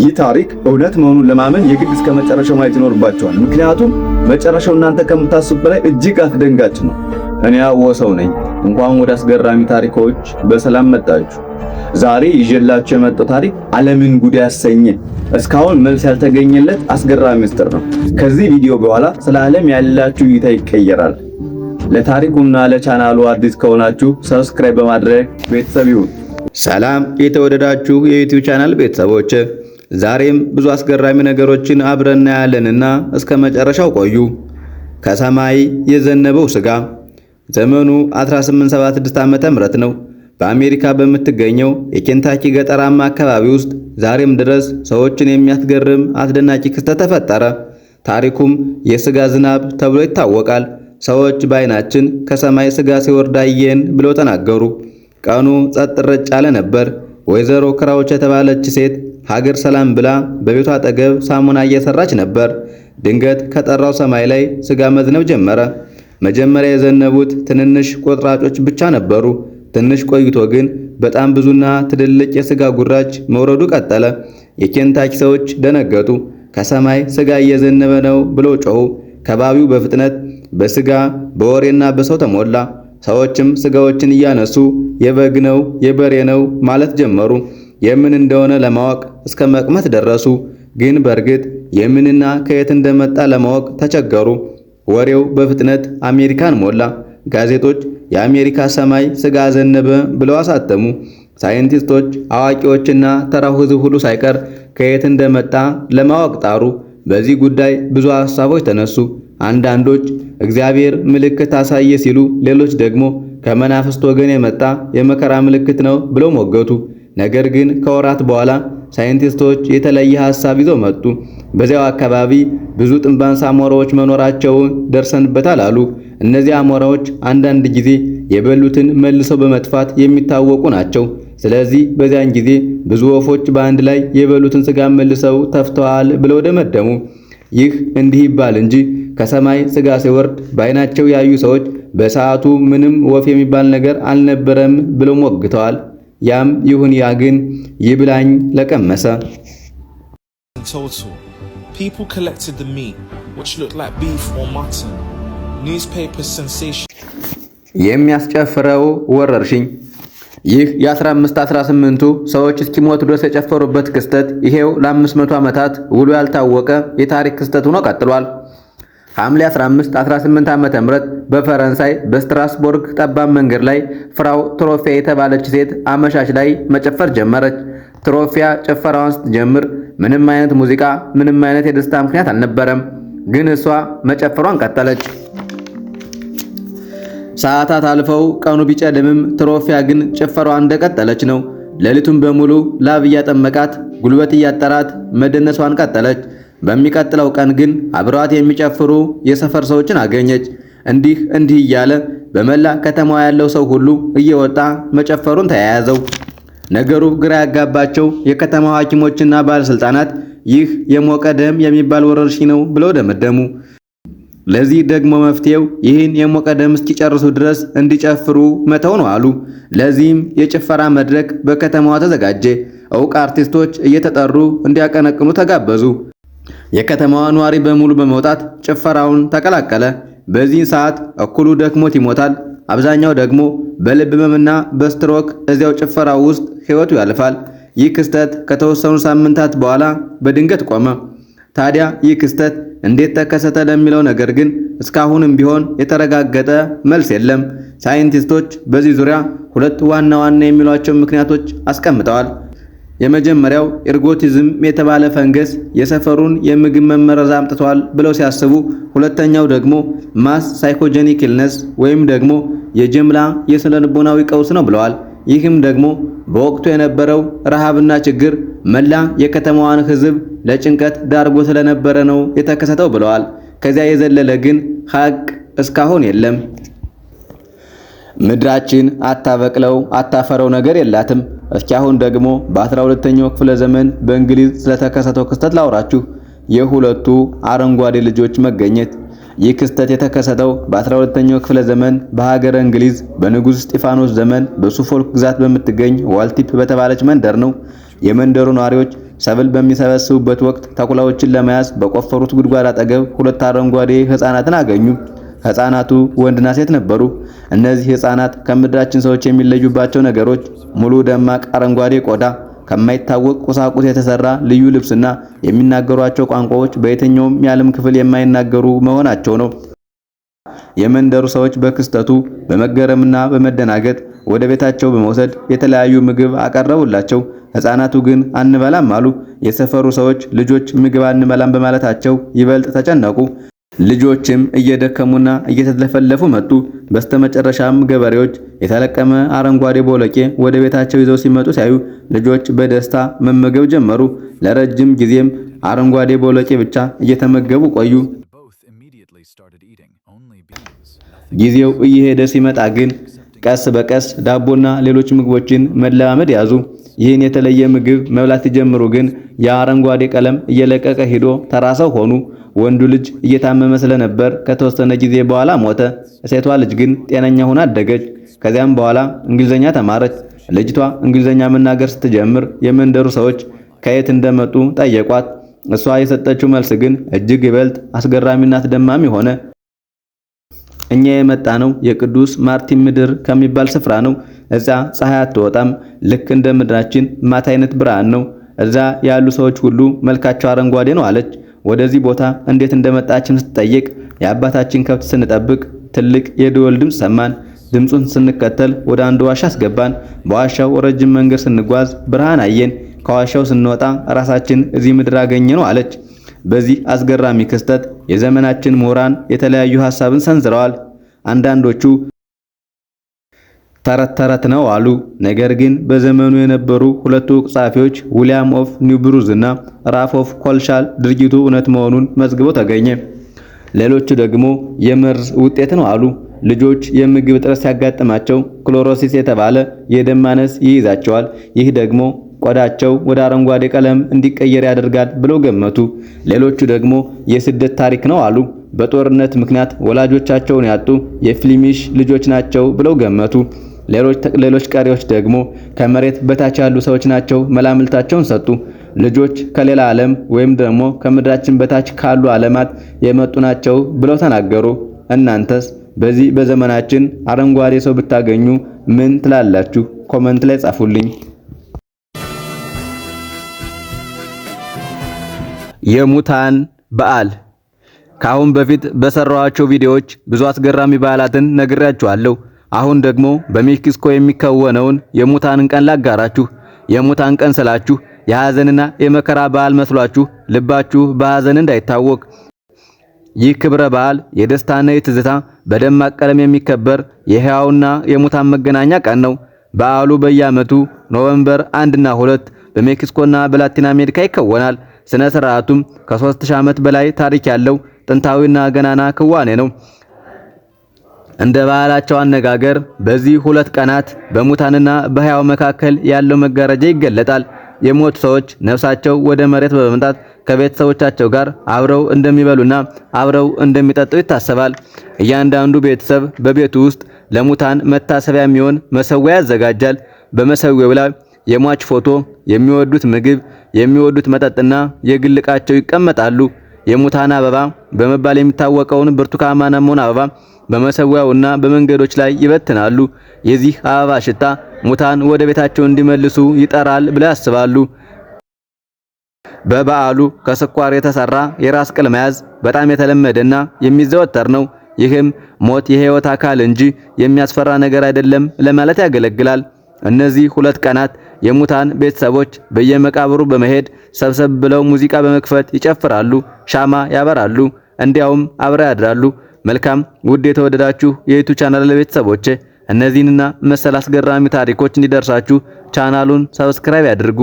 ይህ ታሪክ እውነት መሆኑን ለማመን የግድ እስከ መጨረሻው ማየት ይኖርባቸዋል። ምክንያቱም መጨረሻው እናንተ ከምታስቡት በላይ እጅግ አስደንጋጭ ነው። እኔ አወሰው ነኝ። እንኳን ወደ አስገራሚ ታሪኮች በሰላም መጣችሁ። ዛሬ ይዤላችሁ የመጣው ታሪክ ዓለምን ጉድ ያሰኘ እስካሁን መልስ ያልተገኘለት አስገራሚ ምስጢር ነው። ከዚህ ቪዲዮ በኋላ ስለ ዓለም ያላችሁ እይታ ይቀየራል። ለታሪኩና ለቻናሉ አዲስ ከሆናችሁ ሰብስክራይብ በማድረግ ቤተሰብ ይሁኑ። ሰላም የተወደዳችሁ የዩቲዩብ ቻናል ቤተሰቦች፣ ዛሬም ብዙ አስገራሚ ነገሮችን አብረን እናያለንና እስከ መጨረሻው ቆዩ። ከሰማይ የዘነበው ስጋ። ዘመኑ 1876 ዓመተ ምህረት ነው። በአሜሪካ በምትገኘው የኬንታኪ ገጠራማ አካባቢ ውስጥ ዛሬም ድረስ ሰዎችን የሚያስገርም አስደናቂ ክስተት ተፈጠረ። ታሪኩም የስጋ ዝናብ ተብሎ ይታወቃል። ሰዎች በዓይናችን ከሰማይ ስጋ ሲወርድ አየን ብለው ተናገሩ። ቀኑ ጸጥ ረጭ ያለ ነበር። ወይዘሮ ክራውች የተባለች ሴት ሀገር ሰላም ብላ በቤቷ አጠገብ ሳሙና እየሰራች ነበር። ድንገት ከጠራው ሰማይ ላይ ስጋ መዝነብ ጀመረ። መጀመሪያ የዘነቡት ትንንሽ ቁርጥራጮች ብቻ ነበሩ። ትንሽ ቆይቶ ግን በጣም ብዙና ትልልቅ የስጋ ጉራች መውረዱ ቀጠለ። የኬንታኪ ሰዎች ደነገጡ። ከሰማይ ስጋ እየዘነበ ነው ብለው ጮኹ። ከባቢው በፍጥነት በስጋ በወሬና በሰው ተሞላ። ሰዎችም ስጋዎችን እያነሱ የበግ ነው የበሬ ነው ማለት ጀመሩ። የምን እንደሆነ ለማወቅ እስከ መቅመት ደረሱ። ግን በእርግጥ የምንና ከየት እንደመጣ ለማወቅ ተቸገሩ። ወሬው በፍጥነት አሜሪካን ሞላ። ጋዜጦች የአሜሪካ ሰማይ ስጋ ዘነበ ብለው አሳተሙ። ሳይንቲስቶች፣ አዋቂዎችና ተራው ሕዝብ ሁሉ ሳይቀር ከየት እንደመጣ ለማወቅ ጣሩ። በዚህ ጉዳይ ብዙ ሐሳቦች ተነሱ። አንዳንዶች እግዚአብሔር ምልክት አሳየ ሲሉ፣ ሌሎች ደግሞ ከመናፍስት ወገን የመጣ የመከራ ምልክት ነው ብለው ሞገቱ። ነገር ግን ከወራት በኋላ ሳይንቲስቶች የተለየ ሐሳብ ይዘው መጡ። በዚያው አካባቢ ብዙ ጥንባንሳ አሞራዎች መኖራቸውን ደርሰንበታል አሉ። እነዚህ አሞራዎች አንዳንድ ጊዜ የበሉትን መልሰው በመጥፋት የሚታወቁ ናቸው። ስለዚህ በዚያን ጊዜ ብዙ ወፎች በአንድ ላይ የበሉትን ስጋ መልሰው ተፍተዋል ብለው ደመደሙ። ይህ እንዲህ ይባል እንጂ ከሰማይ ስጋ ሲወርድ በዓይናቸው ያዩ ሰዎች በሰዓቱ ምንም ወፍ የሚባል ነገር አልነበረም ብለው ሞግተዋል። ያም ይሁን ያ ግን ይብላኝ ለቀመሰ። People collected the meat, which looked like beef or mutton. Newspaper sensation. የሚያስጨፍረው ወረርሽኝ። ይህ የ1518ቱ ሰዎች እስኪሞቱ ድረስ የጨፈሩበት ክስተት ይሄው ለ500 ዓመታት ውሎ ያልታወቀ የታሪክ ክስተት ሆኖ ቀጥሏል። ሐምሌ 15 18 ዓመተ ምህረት በፈረንሳይ በስትራስቡርግ ጠባብ መንገድ ላይ ፍራው ትሮፊያ የተባለች ሴት አመሻሽ ላይ መጨፈር ጀመረች። ትሮፊያ ጭፈራዋን ስትጀምር ምንም አይነት ሙዚቃ፣ ምንም አይነት የደስታ ምክንያት አልነበረም። ግን እሷ መጨፈሯን ቀጠለች። ሰዓታት አልፈው ቀኑ ቢጨልምም ትሮፊያ ግን ጭፈራዋን እንደቀጠለች ነው። ሌሊቱን በሙሉ ላብ እያጠመቃት ጉልበት እያጠራት መደነሷን ቀጠለች። በሚቀጥለው ቀን ግን አብረዋት የሚጨፍሩ የሰፈር ሰዎችን አገኘች። እንዲህ እያለ በመላ ከተማዋ ያለው ሰው ሁሉ እየወጣ መጨፈሩን ተያያዘው። ነገሩ ግራ ያጋባቸው የከተማው ሐኪሞችና ባለስልጣናት ይህ የሞቀ ደም የሚባል ወረርሽኝ ነው ብለው ደመደሙ። ለዚህ ደግሞ መፍትሄው ይህን የሞቀ ደም እስኪጨርሱ ድረስ እንዲጨፍሩ መተው ነው አሉ። ለዚህም የጭፈራ መድረክ በከተማዋ ተዘጋጀ። ዕውቅ አርቲስቶች እየተጠሩ እንዲያቀነቅኑ ተጋበዙ። የከተማዋ ነዋሪ በሙሉ በመውጣት ጭፈራውን ተቀላቀለ። በዚህ ሰዓት እኩሉ ደክሞት ይሞታል፣ አብዛኛው ደግሞ በልብ ህመምና በስትሮክ እዚያው ጭፈራው ውስጥ ሕይወቱ ያልፋል። ይህ ክስተት ከተወሰኑ ሳምንታት በኋላ በድንገት ቆመ። ታዲያ ይህ ክስተት እንዴት ተከሰተ ለሚለው ነገር ግን እስካሁንም ቢሆን የተረጋገጠ መልስ የለም። ሳይንቲስቶች በዚህ ዙሪያ ሁለት ዋና የሚሏቸው ምክንያቶች አስቀምጠዋል። የመጀመሪያው ኤርጎቲዝም የተባለ ፈንገስ የሰፈሩን የምግብ መመረዝ አምጥቷል ብለው ሲያስቡ፣ ሁለተኛው ደግሞ ማስ ሳይኮጄኒክ ኢልነስ ወይም ደግሞ የጅምላ የስነልቦናዊ ቀውስ ነው ብለዋል። ይህም ደግሞ በወቅቱ የነበረው ረሃብና ችግር መላ የከተማዋን ሕዝብ ለጭንቀት ዳርጎ ስለነበረ ነው የተከሰተው ብለዋል። ከዚያ የዘለለ ግን ሐቅ እስካሁን የለም። ምድራችን አታበቅለው አታፈረው ነገር የላትም። እስኪ አሁን ደግሞ በ12ኛው ክፍለ ዘመን በእንግሊዝ ስለተከሰተው ክስተት ላውራችሁ። የሁለቱ አረንጓዴ ልጆች መገኘት። ይህ ክስተት የተከሰተው በ12ኛው ክፍለ ዘመን በሀገረ እንግሊዝ በንጉስ እስጢፋኖስ ዘመን በሱፎልክ ግዛት በምትገኝ ዋልቲፕ በተባለች መንደር ነው። የመንደሩ ነዋሪዎች ሰብል በሚሰበስቡበት ወቅት ተኩላዎችን ለመያዝ በቆፈሩት ጉድጓድ አጠገብ ሁለት አረንጓዴ ሕፃናትን አገኙ። ሕፃናቱ ወንድና ሴት ነበሩ። እነዚህ ሕፃናት ከምድራችን ሰዎች የሚለዩባቸው ነገሮች ሙሉ ደማቅ አረንጓዴ ቆዳ፣ ከማይታወቅ ቁሳቁስ የተሰራ ልዩ ልብስና የሚናገሯቸው ቋንቋዎች በየትኛውም የዓለም ክፍል የማይናገሩ መሆናቸው ነው። የመንደሩ ሰዎች በክስተቱ በመገረምና በመደናገጥ ወደ ቤታቸው በመውሰድ የተለያዩ ምግብ አቀረቡላቸው። ሕፃናቱ ግን አንበላም አሉ። የሰፈሩ ሰዎች ልጆች ምግብ አንበላም በማለታቸው ይበልጥ ተጨነቁ። ልጆችም እየደከሙና እየተለፈለፉ መጡ። በስተመጨረሻም ገበሬዎች የተለቀመ አረንጓዴ ቦለቄ ወደ ቤታቸው ይዘው ሲመጡ ሲያዩ ልጆች በደስታ መመገብ ጀመሩ። ለረጅም ጊዜም አረንጓዴ ቦለቄ ብቻ እየተመገቡ ቆዩ። ጊዜው እየሄደ ሲመጣ ግን ቀስ በቀስ ዳቦና ሌሎች ምግቦችን መለማመድ ያዙ። ይህን የተለየ ምግብ መብላት ሲጀምሩ ግን የአረንጓዴ ቀለም እየለቀቀ ሄዶ ተራሰው ሆኑ። ወንዱ ልጅ እየታመመ ስለነበር ከተወሰነ ጊዜ በኋላ ሞተ። ሴቷ ልጅ ግን ጤነኛ ሆና አደገች። ከዚያም በኋላ እንግሊዘኛ ተማረች። ልጅቷ እንግሊዘኛ መናገር ስትጀምር የመንደሩ ሰዎች ከየት እንደመጡ ጠየቋት። እሷ የሰጠችው መልስ ግን እጅግ ይበልጥ አስገራሚና አስደማሚ ሆነ። እኛ የመጣ ነው የቅዱስ ማርቲን ምድር ከሚባል ስፍራ ነው። እዛ ፀሐይ አትወጣም፣ ልክ እንደ ምድራችን ማታ አይነት ብርሃን ነው። እዛ ያሉ ሰዎች ሁሉ መልካቸው አረንጓዴ ነው አለች። ወደዚህ ቦታ እንዴት እንደመጣችን ስትጠይቅ የአባታችን ከብት ስንጠብቅ ትልቅ የደወል ድምፅ ሰማን። ድምፁን ስንከተል ወደ አንድ ዋሻ አስገባን። በዋሻው ረጅም መንገድ ስንጓዝ ብርሃን አየን። ከዋሻው ስንወጣ ራሳችን እዚህ ምድር አገኘ ነው አለች። በዚህ አስገራሚ ክስተት የዘመናችን ምሁራን የተለያዩ ሐሳብን ሰንዝረዋል። አንዳንዶቹ ተረት ነው አሉ። ነገር ግን በዘመኑ የነበሩ ሁለቱ ጸሐፊዎች ዊሊያም ኦፍ ኒውብሩዝ እና ራፍ ኦፍ ኮልሻል ድርጊቱ እውነት መሆኑን መዝግበው ተገኘ። ሌሎቹ ደግሞ የመርዝ ውጤት ነው አሉ። ልጆች የምግብ እጥረት ሲያጋጥማቸው ክሎሮሲስ የተባለ የደም ማነስ ይይዛቸዋል። ይህ ደግሞ ቆዳቸው ወደ አረንጓዴ ቀለም እንዲቀየር ያደርጋል ብለው ገመቱ። ሌሎቹ ደግሞ የስደት ታሪክ ነው አሉ። በጦርነት ምክንያት ወላጆቻቸውን ያጡ የፍሊሚሽ ልጆች ናቸው ብለው ገመቱ። ሌሎች ቀሪዎች ደግሞ ከመሬት በታች ያሉ ሰዎች ናቸው መላምልታቸውን ሰጡ። ልጆች ከሌላ ዓለም ወይም ደግሞ ከምድራችን በታች ካሉ ዓለማት የመጡ ናቸው ብለው ተናገሩ። እናንተስ በዚህ በዘመናችን አረንጓዴ ሰው ብታገኙ ምን ትላላችሁ? ኮመንት ላይ ጻፉልኝ። የሙታን በዓል ከአሁን በፊት በሰራኋቸው ቪዲዮዎች ብዙ አስገራሚ በዓላትን ነግሬያችኋለሁ። አሁን ደግሞ በሜክሲኮ የሚከወነውን የሙታንን ቀን ላጋራችሁ። የሙታን ቀን ስላችሁ የሐዘንና የመከራ በዓል መስሏችሁ ልባችሁ በሐዘን እንዳይታወቅ። ይህ ክብረ በዓል የደስታና የትዝታ በደማቅ ቀለም የሚከበር የሕያውና የሙታን መገናኛ ቀን ነው። በዓሉ በየዓመቱ ኖቬምበር 1 እና 2 በሜክሲኮና በላቲን አሜሪካ ይከወናል። ስነ ስርዓቱም ከ3000 ዓመት በላይ ታሪክ ያለው ጥንታዊና ገናና ክዋኔ ነው። እንደ ባህላቸው አነጋገር በዚህ ሁለት ቀናት በሙታንና በሕያው መካከል ያለው መጋረጃ ይገለጣል። የሞቱ ሰዎች ነፍሳቸው ወደ መሬት በመምጣት ከቤተሰቦቻቸው ጋር አብረው እንደሚበሉና አብረው እንደሚጠጡ ይታሰባል። እያንዳንዱ ቤተሰብ በቤቱ ውስጥ ለሙታን መታሰቢያ የሚሆን መሰዊያ ያዘጋጃል። በመሰዊያው ላይ የሟች ፎቶ፣ የሚወዱት ምግብ፣ የሚወዱት መጠጥና የግል ዕቃቸው ይቀመጣሉ። የሙታን አበባ በመባል የሚታወቀውን ብርቱካናማውን አበባ በመሰዊያውና በመንገዶች ላይ ይበትናሉ። የዚህ አበባ ሽታ ሙታን ወደ ቤታቸው እንዲመልሱ ይጠራል ብለው ያስባሉ። በበዓሉ ከስኳር የተሰራ የራስ ቅል መያዝ በጣም የተለመደና የሚዘወተር ነው። ይህም ሞት የሕይወት አካል እንጂ የሚያስፈራ ነገር አይደለም ለማለት ያገለግላል። እነዚህ ሁለት ቀናት የሙታን ቤተሰቦች በየመቃብሩ በመሄድ ሰብሰብ ብለው ሙዚቃ በመክፈት ይጨፍራሉ፣ ሻማ ያበራሉ፣ እንዲያውም አብረው ያድራሉ። መልካም ውድ የተወደዳችሁ የዩቲዩብ ቻናል ቤተሰቦቼ እነዚህንና መሰል አስገራሚ ታሪኮች እንዲደርሳችሁ ቻናሉን ሰብስክራይብ ያድርጉ።